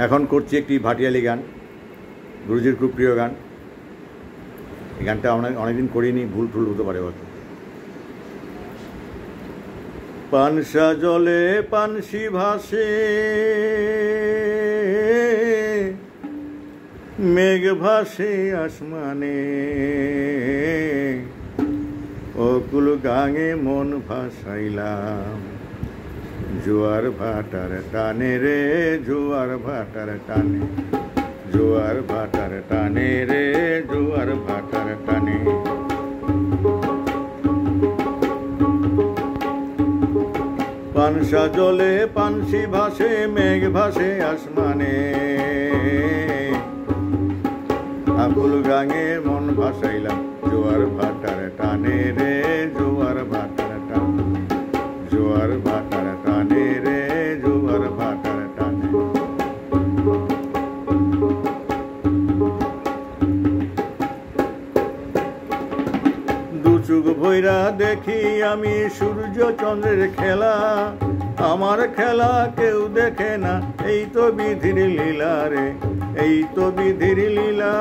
এখন করছি একটি ভাটিয়ালি গান, গুরুজির খুব প্রিয় গান। এই গানটা অনেকদিন করিনি, ভুল টুল হতে পারে হয়তো। পানসা জলে পানসি ভাসে, মেঘ ভাসে আসমানে, অকুল গাঙে মন ভাসাইলাম, জোয়ার ভাটার টানে রে, জোয়ার ভাটার টানে, জোয়ার ভাটার টানে রে, জোয়ার ভাটার টানে। পানসা জলে পানসি ভাসে, মেঘ ভাসে আসমানে, আকুল গাঙে মন ভাসাইলাম, জোয়ার ভাটার টানে রে, জোয়ার ভাটার টানে, জোয়ার ভাটার টানে রে, জোয়ার ভাটার টানে। দুচুক ভৈরা দেখি আমি সূর্য চন্দ্রের খেলা, আমার খেলা কেউ দেখে না, এই তো বিধির লীলা রে, এই তো বিধির লীলা।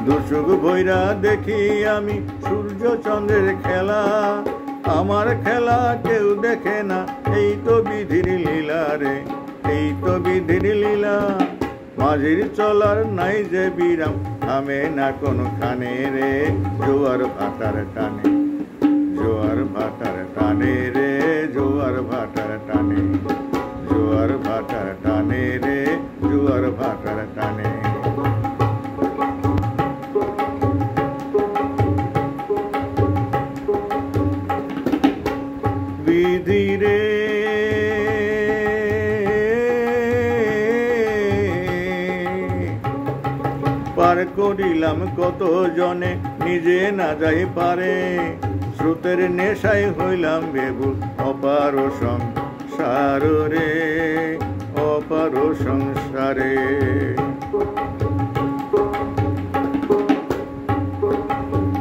দুচুক ভৈরা দেখি আমি সূর্য চন্দ্রের খেলা, আমার খেলা কেউ দেখে না, এই তো বিধির লীলা রে, এই তো বিধির লীলা। মাঝির চলার নাই যে বিরাম, থামে না কোনখানে রে, জোয়ার ভাটার টানে, জোয়ার ভাটার টানে রে, জোয়ার ভাটার টানে, জোয়ার ভাটার টানে রে, জোয়ার ভাটার টানে। বিধি রে পার করিলাম কত জনে, নিজে না যাই পারে, স্রোতের নেশায় হইলাম বেবুল, অপার সংসার রে, অপার সংসারে।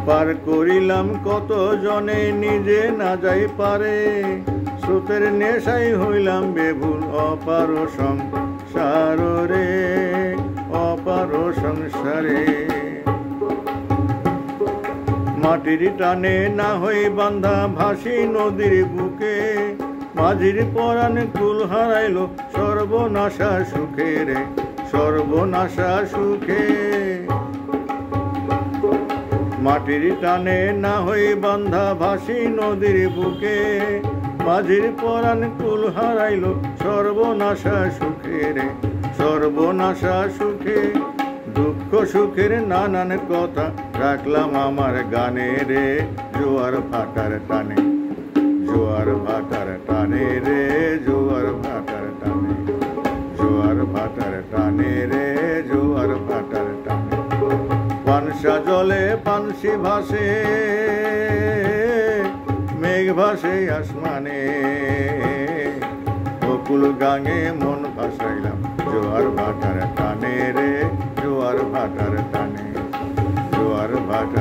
পার করিলাম কত জনে, নিজে না যাই পারে, স্রোতের নেশায় হইলাম বেবুল, অপার সংসার রে, অপার সংসারে। মাটির টানে না হই বান্ধা, ভাসি নদীর বুকে, মাঝির পরাণ কুল হারাইল, সর্বনাশা সুখে রে, সর্বনাশা সুখে। মাটির টানে না হই বান্ধা, ভাসি নদীর বুকে, মাঝির পরাণ কুল হারাইল, সর্বনাশা সুখে রে, সর্বনাশা সুখে। দুঃখ সুখের নানান কথা রাখলাম আমার গানে রে, জোয়ার ভাটার টানে, জোয়ার ভাটার টানে রে, জোয়ার ভাটার টানে, জোয়ার ভাটার টানে রে, জোয়ার ভাটার টানে। পানসা জলে পানসি ভাসে, মেঘ ভাসে আসমানে, অকুল গাঙে মন ভাসাইলাম, জোয়ার ভাটার টানে রে, জোয়ার ভাটার টানে, জোয়ার ভাটার